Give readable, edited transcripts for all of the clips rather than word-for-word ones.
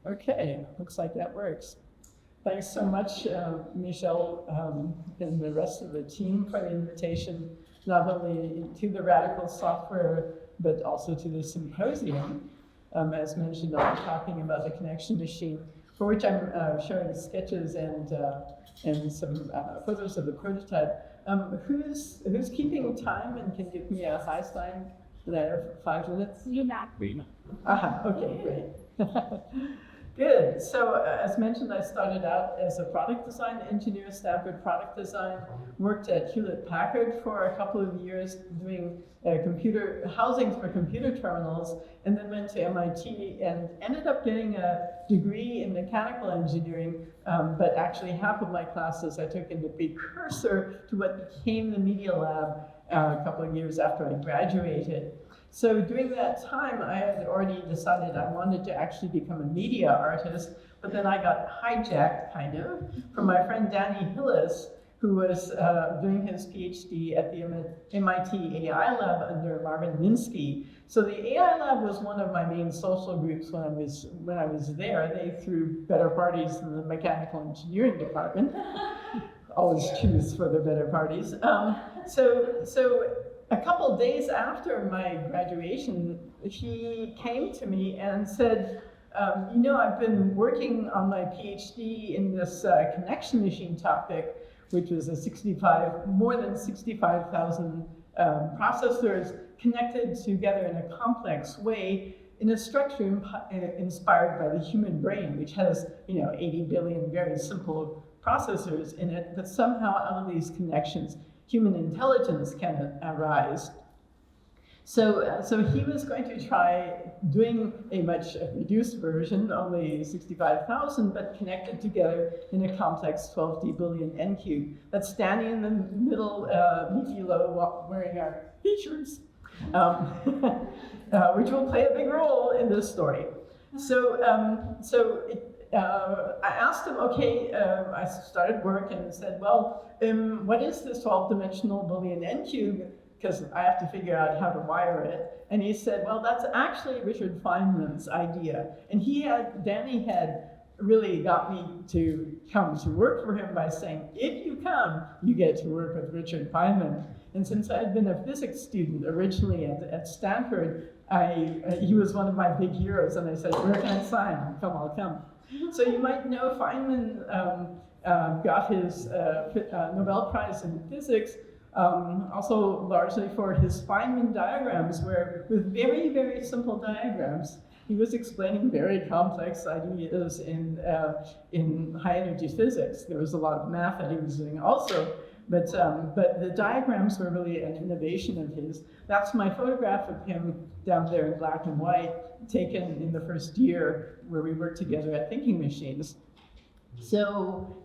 Okay, looks like that works. Thanks so much, Michelle, and the rest of the team for the invitation, not only to the Radical Software, but also to the symposium. As mentioned, I'll be talking about the connection machine, for which I'm showing sketches and some photos of the prototype. Who's keeping time and can give me a high sign that I have 5 minutes? You're not. Aha, okay, great. Good. So as mentioned, I started out as a product design engineer, Stanford product design, worked at Hewlett-Packard for a couple of years doing computer housings for computer terminals, and then went to MIT and ended up getting a degree in mechanical engineering, but actually half of my classes I took in the precursor to what became the Media Lab a couple of years after I graduated. So during that time, I had already decided I wanted to actually become a media artist, but then I got hijacked, kind of, from my friend Danny Hillis, who was doing his PhD at the MIT AI Lab under Marvin Minsky. So the AI Lab was one of my main social groups when I was there. They threw better parties than the mechanical engineering department. Always choose for the better parties. So a couple days after my graduation, he came to me and said, you know, I've been working on my PhD in this connection machine topic, which was more than 65,000 processors connected together in a complex way in a structure inspired by the human brain, which has, 80 billion very simple processors in it, but somehow out of these connections, human intelligence can arise. So he was going to try doing a much reduced version, only 65,000, but connected together in a complex 12D billion n-cube that's standing in the middle, me below, wearing our t-shirts, which will play a big role in this story. I asked him, okay, I started work and said, well, what is this 12-dimensional Boolean n-cube? Because I have to figure out how to wire it. And he said, well, that's actually Richard Feynman's idea. And Danny had really got me to come to work for him by saying, if you come, you get to work with Richard Feynman. And since I had been a physics student originally at Stanford, he was one of my big heroes. And I said, where can I sign? Come, I'll come. So you might know Feynman got his Nobel Prize in physics, also largely for his Feynman diagrams, where with very, very simple diagrams, he was explaining very complex ideas in high energy physics. There was a lot of math that he was doing also, but the diagrams were really an innovation of his. That's my photograph of him down there in black and white, taken in the first year where we worked together at Thinking Machines. So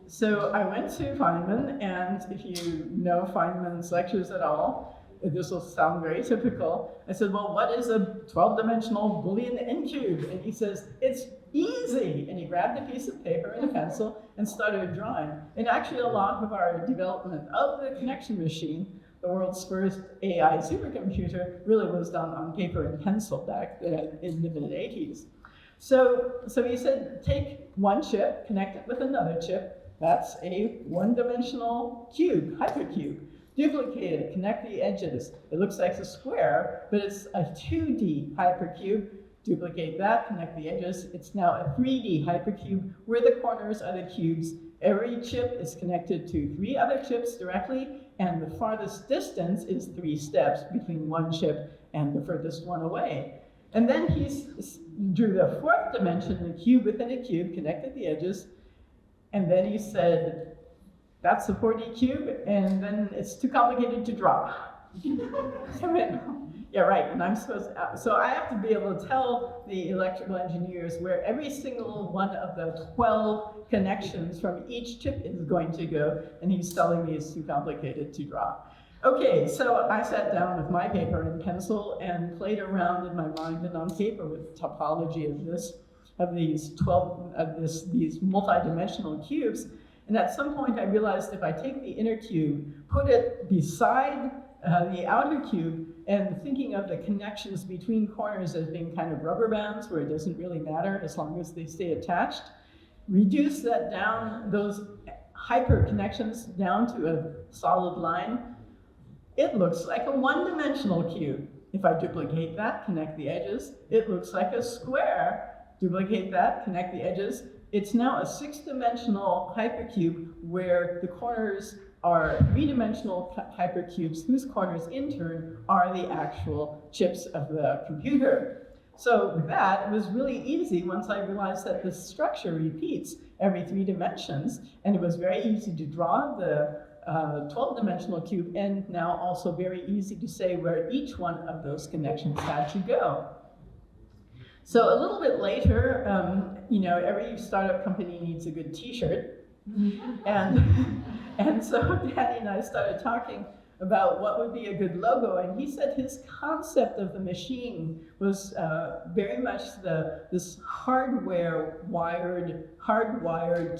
I went to Feynman, and if you know Feynman's lectures at all, this will sound very typical. I said, well, what is a 12-dimensional Boolean n-cube? And he says, it's easy. And he grabbed a piece of paper and a pencil and started drawing. And actually a lot of our development of the connection machine, the world's first AI supercomputer, really was done on paper and pencil back in the mid-80s. So he said, take one chip, connect it with another chip. That's a one-dimensional cube, hypercube. Duplicate it, connect the edges. It looks like a square, but it's a 2D hypercube. Duplicate that, connect the edges. It's now a 3D hypercube where the corners are the cubes. Every chip is connected to 3 other chips directly, and the farthest distance is 3 steps between one chip and the furthest one away. And then he drew the 4th dimension, the cube within a cube, connected the edges, and then he said, that's the 4D cube, and then it's too complicated to draw. Yeah, right, and I'm supposed to, so I have to be able to tell the electrical engineers where every single one of the 12 connections from each chip is going to go, and he's telling me it's too complicated to draw. Okay, so I sat down with my paper and pencil and played around in my mind and on paper with topology of these multi-dimensional cubes. And at some point I realized if I take the inner cube, put it beside the outer cube, and thinking of the connections between corners as being kind of rubber bands where it doesn't really matter as long as they stay attached. Reduce that down, those hyper connections down to a solid line. It looks like a one-dimensional cube. If I duplicate that, connect the edges, it looks like a square. Duplicate that, connect the edges. It's now a six-dimensional hypercube where the corners are three-dimensional hypercubes whose corners in turn are the actual chips of the computer. So that was really easy once I realized that the structure repeats every 3 dimensions, and it was very easy to draw the 12-dimensional cube, and now also very easy to say where each one of those connections had to go. So a little bit later, every startup company needs a good t-shirt. And so Danny and I started talking about what would be a good logo, and he said his concept of the machine was very much this hardwired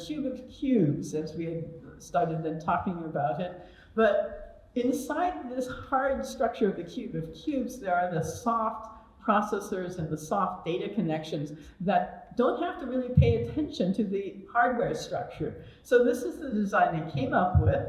cube of cubes, as we had started then talking about it. But inside this hard structure of the cube of cubes, there are the soft processors and the soft data connections that don't have to really pay attention to the hardware structure. So this is the design they came up with,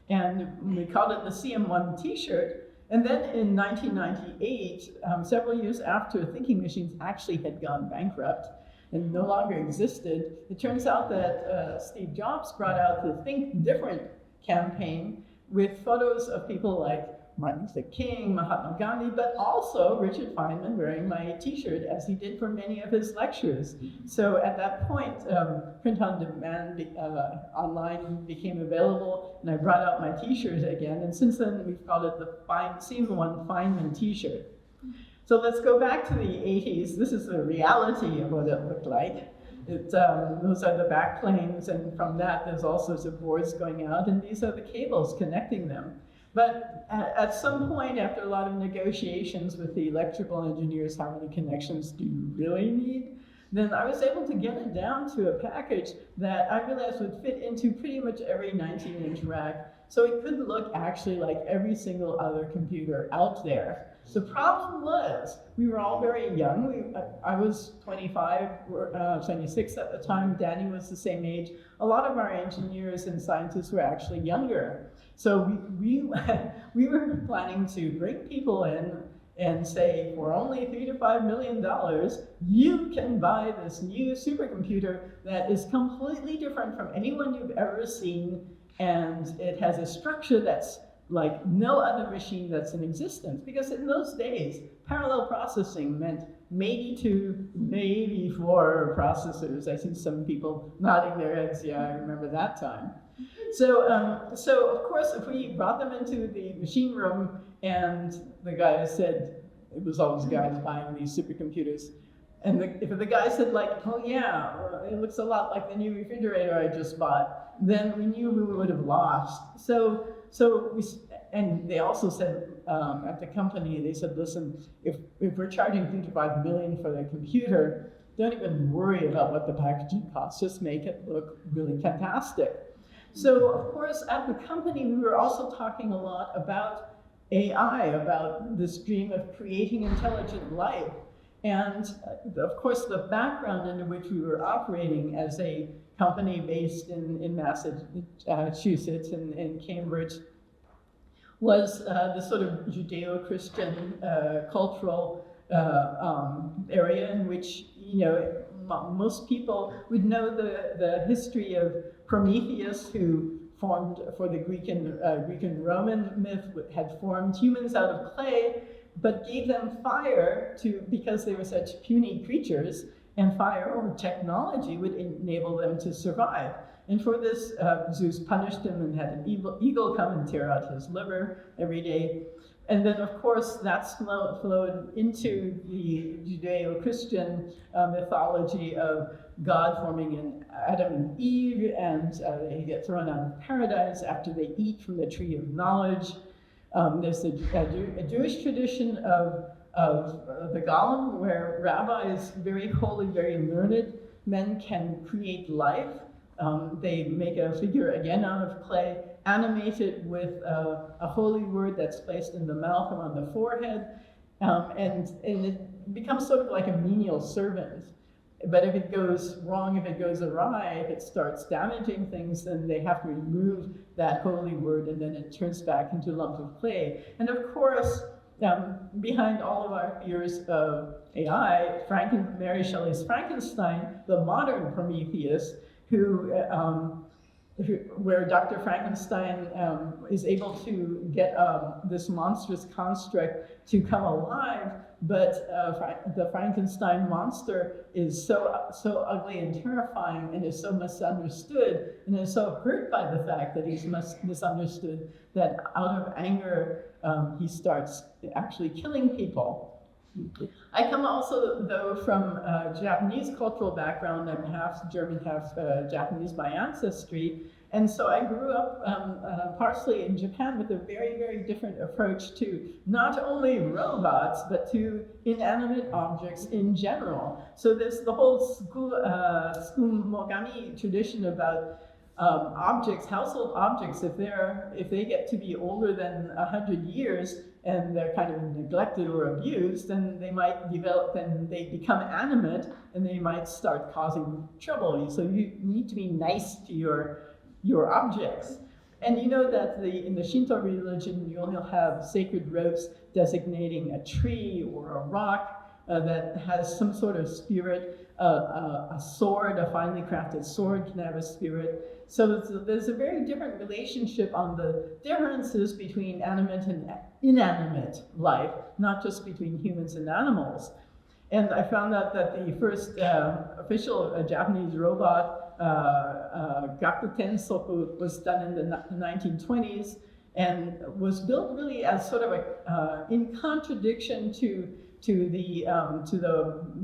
and we called it the CM1 t-shirt. And then in 1998, several years after Thinking Machines actually had gone bankrupt and no longer existed, it turns out that Steve Jobs brought out the Think Different campaign with photos of people like Martin Luther King, Mahatma Gandhi, but also Richard Feynman wearing my t-shirt as he did for many of his lectures. So at that point, print on demand online became available, and I brought out my t-shirt again, and since then we've called it the CM1 Feynman t-shirt. So let's go back to the 80s. This is the reality of what it looked like. Those are the backplanes, and from that there's all sorts of boards going out, and these are the cables connecting them. But at some point, after a lot of negotiations with the electrical engineers, how many connections do you really need? Then I was able to get it down to a package that I realized would fit into pretty much every 19-inch rack. So it could look actually like every single other computer out there. The problem was, we were all very young. I was 25, 26 at the time. Danny was the same age. A lot of our engineers and scientists were actually younger. So we were planning to bring people in and say, for only $3 to $5 million, you can buy this new supercomputer that is completely different from anyone you've ever seen, and it has a structure that's like no other machine that's in existence. Because in those days, parallel processing meant maybe 2, maybe 4 processors. I see some people nodding their heads, yeah, I remember that time. So of course, if we brought them into the machine room and the guy said, it was always guys buying these supercomputers, and if the guy said like, oh yeah, it looks a lot like the new refrigerator I just bought, then we knew we would have lost. And they also said at the company, they said, listen, if we're charging $3 to $5 million for the computer, don't even worry about what the packaging costs, just make it look really fantastic. So of course, at the company, we were also talking a lot about AI, about this dream of creating intelligent life. And of course, the background into which we were operating as a company based in Massachusetts, in Cambridge, was this sort of Judeo-Christian cultural area in which, most people would know the history of Prometheus, who formed, for the Greek and Roman myth, had formed humans out of clay, but gave them fire because they were such puny creatures, and fire or technology would enable them to survive. And for this, Zeus punished him and had an eagle come and tear out his liver every day. And then, of course, that's flowed into the Judeo-Christian mythology of God forming an Adam and Eve, and they get thrown out of paradise after they eat from the tree of knowledge. There's a Jewish tradition of the Golem, where rabbis, very holy, very learned men, can create life. They make a figure again out of clay, animated with a holy word that's placed in the mouth or on the forehead, and it becomes sort of like a menial servant. But if it goes wrong, if it goes awry, if it starts damaging things, then they have to remove that holy word, and then it turns back into a lump of clay. And of course, behind all of our fears of AI, Mary Shelley's Frankenstein, the modern Prometheus, where Dr. Frankenstein is able to get this monstrous construct to come alive, but the Frankenstein monster is so ugly and terrifying, and is so misunderstood, and is so hurt by the fact that he's misunderstood, that out of anger he starts actually killing people. I come also, though, from a Japanese cultural background. I'm half German, half Japanese by ancestry. And so I grew up partially in Japan with a very, very different approach to not only robots, but to inanimate objects in general. So there's the whole Tsukumogami tradition about objects, household objects. If they get to be older than 100 years, and they're kind of neglected or abused, then they might develop, and they become animate, and they might start causing trouble. So you need to be nice to your objects. And you know that in the Shinto religion, you only have sacred ropes designating a tree or a rock that has some sort of spirit. A sword, a finely crafted sword, can have a spirit. So there's a very different relationship on the differences between animate and inanimate life, not just between humans and animals. And I found out that the first official Japanese robot, Gakuten Soku, was done in the 1920s and was built really as sort of in contradiction to the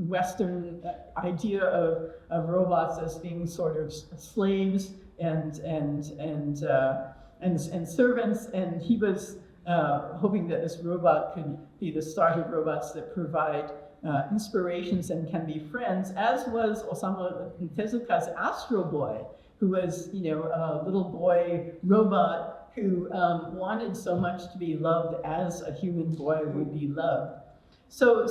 Western idea of robots as being sort of slaves and servants, and he was hoping that this robot could be the start of robots that provide inspirations and can be friends, as was Osamu Tezuka's Astro Boy, who was, a little boy robot who wanted so much to be loved as a human boy would be loved. So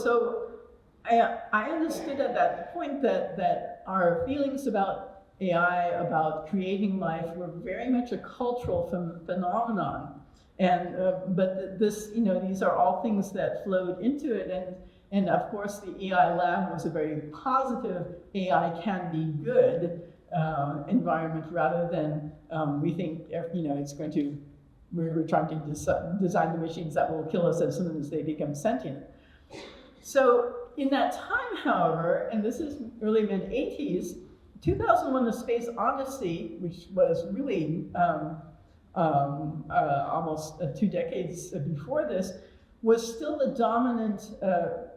I understood at that point that our feelings about AI, about creating life, were very much a cultural phenomenon. And but this, these are all things that flowed into it. And of course, the AI lab was a very positive, AI can be good environment, rather than we think, it's going to, we're trying to design the machines that will kill us as soon as they become sentient. So in that time, however, and this is early mid-80s, 2001: A Space Odyssey, which was really almost 2 decades before this, was still the dominant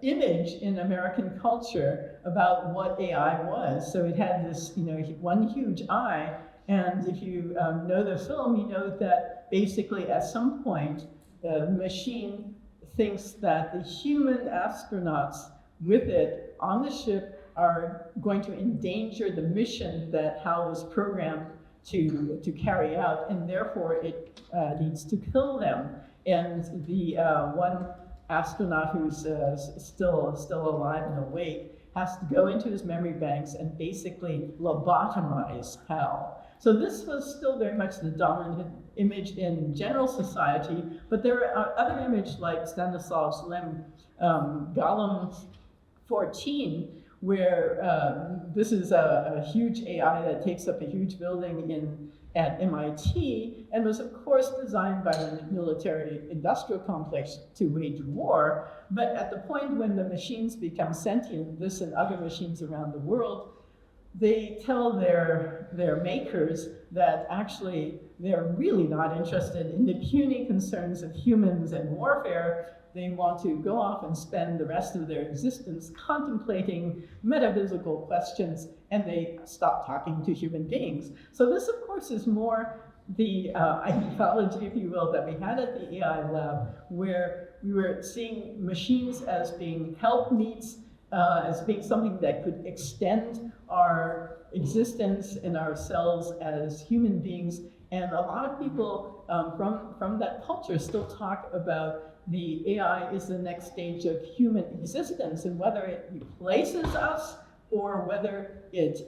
image in American culture about what AI was. So it had this, one huge eye, and if you know the film, you know that basically at some point, the machine thinks that the human astronauts with it on the ship are going to endanger the mission that HAL was programmed to carry out, and therefore it needs to kill them. And the one astronaut who's still alive and awake has to go into his memory banks and basically lobotomize HAL. So this was still very much the dominant image in general society, but there are other images like Stanislav's Lem Golem 14, where this is a huge AI that takes up a huge building at MIT, and was of course designed by the military-industrial complex to wage war. But at the point when the machines become sentient, this and other machines around the world, they tell their makers that actually they're really not interested in the puny concerns of humans and warfare. They want to go off and spend the rest of their existence contemplating metaphysical questions, and they stop talking to human beings. So this, of course, is more the ideology, if you will, that we had at the AI lab, where we were seeing machines as being helpmeets, as being something that could extend our existence and ourselves as human beings And a lot of people from that culture still talk about the AI is the next stage of human existence, and whether it replaces us or whether it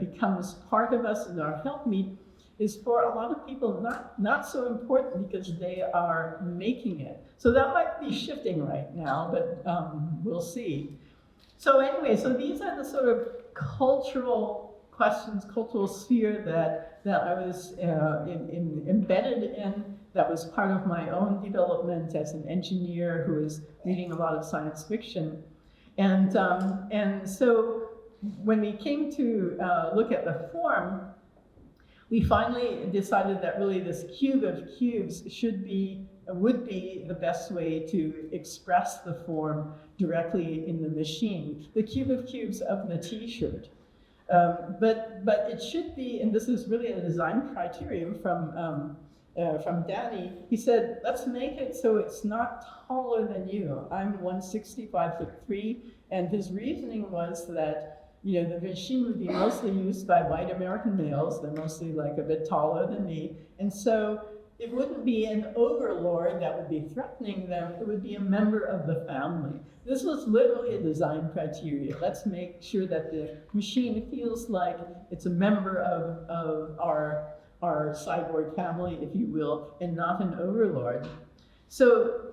becomes part of us and our helpmeet is for a lot of people not so important because they are making it. So that might be shifting right now, but we'll see. So anyway, so these are the sort of cultural questions, cultural sphere that I was embedded in, that was part of my own development as an engineer who was reading a lot of science fiction. And so when we came to look at the form, we finally decided that really this cube of cubes would be the best way to express the form directly in the machine. The cube of cubes of the t-shirt. But it should be, and this is really a design criterion from Danny. He said, let's make it so it's not taller than you. I'm 165'3", and his reasoning was that the machine would be mostly used by white American males. They're mostly like a bit taller than me. And so it wouldn't be an overlord that would be threatening them. It would be a member of the family. This was literally a design criteria. Let's make sure that the machine feels like it's a member of our cyborg family, if you will, and not an overlord. So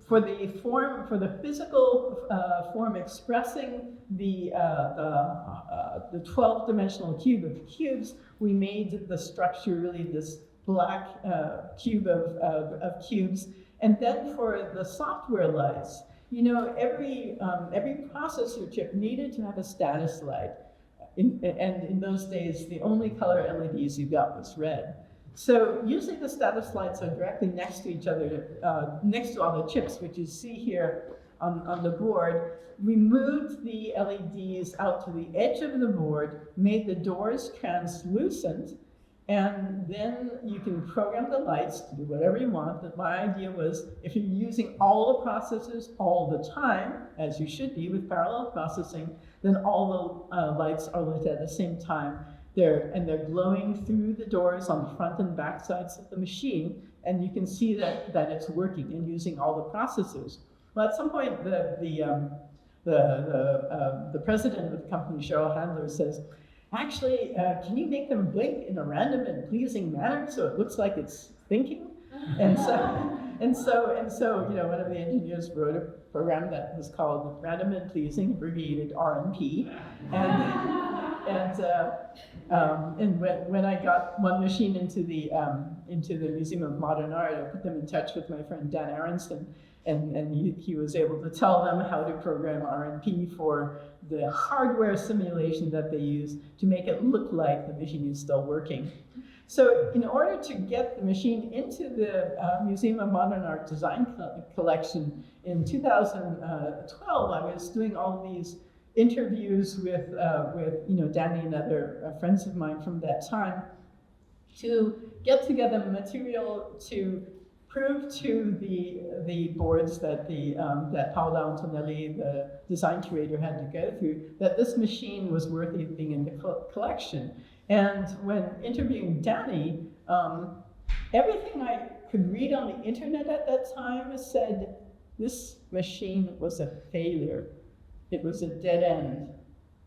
for the form, for the physical form expressing the 12-dimensional cube of cubes, we made the structure really this black cube of cubes. And then for the software lights, every processor chip needed to have a status light. And in those days, the only color LEDs you got was red. So usually the status lights are directly next to each other, next to all the chips, which you see here on the board. We moved the LEDs out to the edge of the board, made the doors translucent, and then you can program the lights to do whatever you want. But my idea was, if you're using all the processors all the time, as you should be with parallel processing, then all the lights are lit at the same time. They're glowing through the doors on the front and back sides of the machine, and you can see that it's working and using all the processors. Well, at some point, the president of the company, Cheryl Handler, says, actually, can you make them blink in a random and pleasing manner so it looks like it's thinking? And so, one of the engineers wrote a program that was called Random and Pleasing, abbreviated RNP. And when I got one machine into the Museum of Modern Art, I put them in touch with my friend Dan Aronson, and he was able to tell them how to program RNP for the hardware simulation that they use to make it look like the machine is still working. So in order to get the machine into the Museum of Modern Art Design Collection in 2012, I was doing all these interviews with Danny and other friends of mine from that time to get together material to prove to the boards that that Paola Antonelli, the design curator, had to go through, that this machine was worthy of being in the collection. And when interviewing Danny, everything I could read on the internet at that time said this machine was a failure. It was a dead end.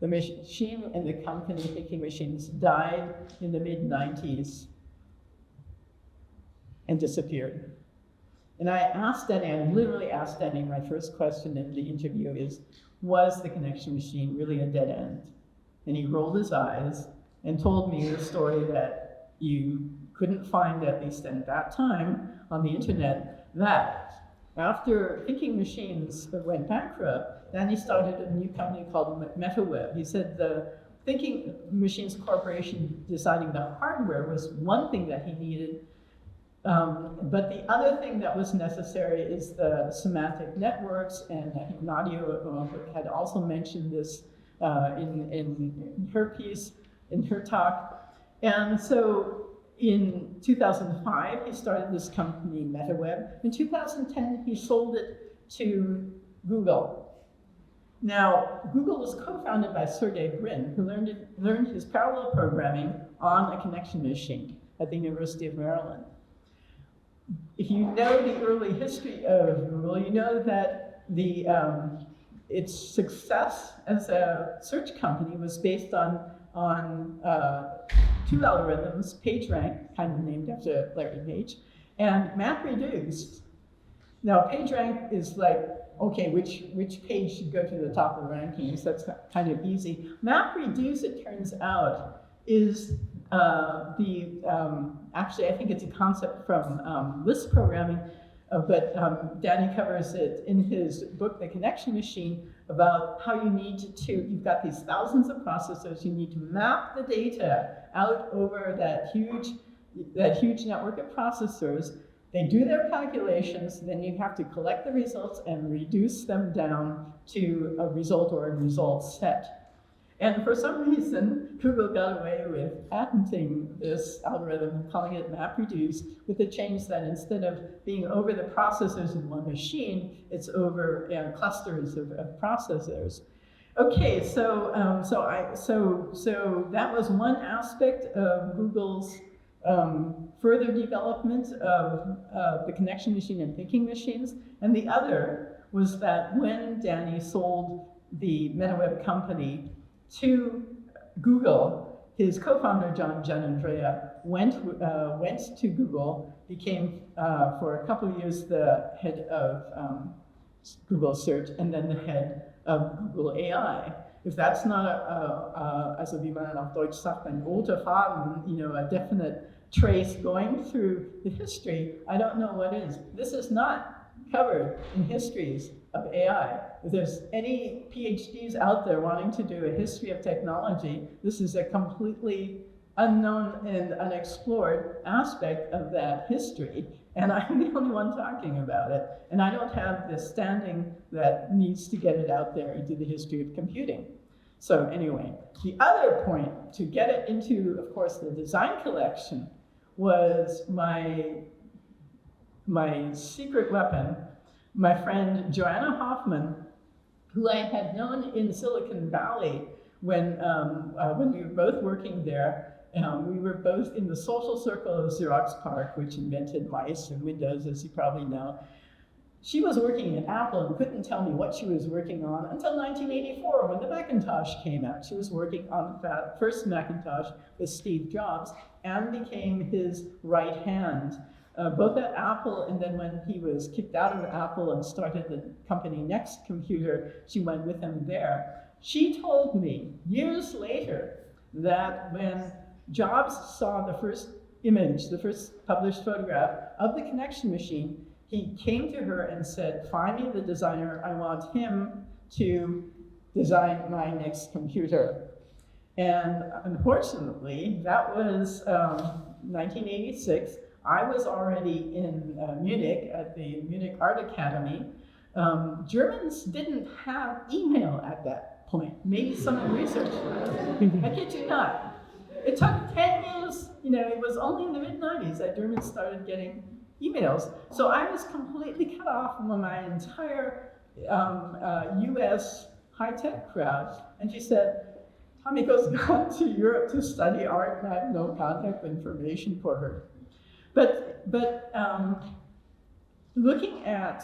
The machine and the company Thinking Machines died in the mid-90s and disappeared. And I asked Danny, I literally asked Danny, my first question in the interview is, was the connection machine really a dead end? And he rolled his eyes and told me the story that you couldn't find, at least at that time, on the internet, that after Thinking Machines went bankrupt, Danny started a new company called MetaWeb. He said the Thinking Machines Corporation designing the hardware was one thing that he needed, but the other thing that was necessary is the semantic networks, and I think Nadia had also mentioned this in her piece, in her talk. And so in 2005, he started this company, MetaWeb. In 2010, he sold it to Google. Now, Google was co-founded by Sergey Brin, who learned his parallel programming on a connection machine. at the University of Maryland. If you know the early history of Google, you know that its success as a search company was based on two algorithms, PageRank, kind of named after Larry Page, and MapReduce. Now, PageRank is like, okay, which page should go to the top of the rankings? That's kind of easy. MapReduce, it turns out, is actually, I think it's a concept from Lisp programming, but Danny covers it in his book, The Connection Machine, about how you need to, you've got these thousands of processors, you need to map the data out over that huge network of processors. They do their calculations, then you have to collect the results and reduce them down to a result or a result set. And for some reason, Google got away with patenting this algorithm and calling it MapReduce, with the change that instead of being over the processors in one machine, it's over clusters of processors. Okay, so that was one aspect of Google's further development of the connection machine and thinking machines, and the other was that when Danny sold the MetaWeb company to Google, his co-founder John Gianandrea went to Google, became for a couple of years the head of Google Search, and then the head of Google AI. If that's not also wie man auf Deutsch sagt, ein roter Faden, a definite trace going through the history, I don't know what is. This is not covered in histories of AI. If there's any PhDs out there wanting to do a history of technology, this is a completely unknown and unexplored aspect of that history. And I'm the only one talking about it. And I don't have the standing that needs to get it out there into the history of computing. So anyway, the other point to get it into, of course, the design collection was my secret weapon. My friend Joanna Hoffman, who I had known in Silicon Valley when we were both working there. We were both in the social circle of Xerox PARC, which invented mice and Windows, as you probably know. She was working at Apple and couldn't tell me what she was working on until 1984, when the Macintosh came out. She was working on the first Macintosh with Steve Jobs and became his right hand. Both at Apple, and then when he was kicked out of Apple and started the company Next Computer, she went with him there. She told me years later that when Jobs saw the first image, the first published photograph of the connection machine, he came to her and said, "Find me the designer, I want him to design my next computer." And unfortunately, that was 1986. I was already in Munich at the Munich Art Academy. Germans didn't have email at that point. Maybe some research. I kid you not. It took 10 years, it was only in the mid-90s that Germans started getting emails. So I was completely cut off from my entire US high-tech crowd. And she said, "Tamiko's gone to Europe to study art, and I have no contact information for her." But looking at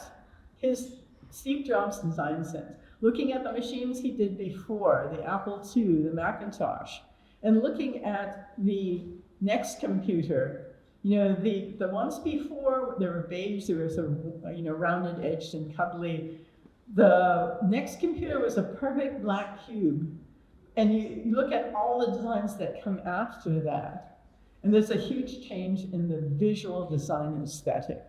his Steve Jobs design sense, looking at the machines he did before, the Apple II, the Macintosh, and looking at the Next Computer, the ones before, they were beige, they were sort of, rounded edged and cuddly. The Next Computer was a perfect black cube. And you look at all the designs that come after that, and there's a huge change in the visual design aesthetic,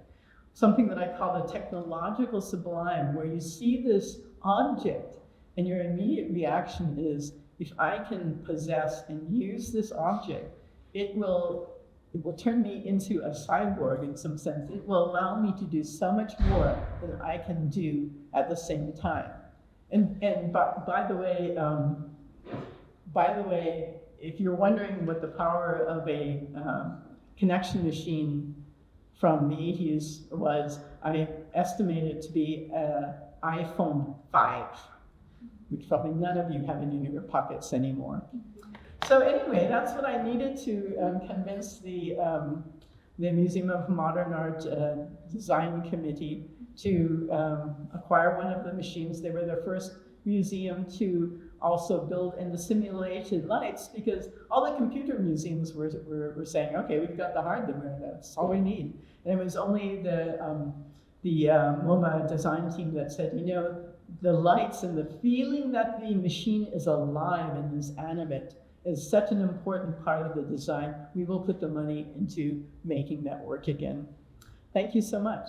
something that I call the technological sublime, where you see this object and your immediate reaction is, if I can possess and use this object, it will turn me into a cyborg in some sense. It will allow me to do so much more than I can do at the same time. And by the way, if you're wondering what the power of a connection machine from the 80s was, I estimate it to be an iPhone 5, which probably none of you have in your pockets anymore. So anyway, that's what I needed to convince the Museum of Modern Art Design Committee to acquire one of the machines. They were the first museum to also build in the simulated lights, because all the computer museums were saying, okay, we've got the hardware, that's all we need. And it was only the MoMA design team that said, you know, the lights and the feeling that the machine is alive and is animate is such an important part of the design. We will put the money into making that work again. Thank you so much.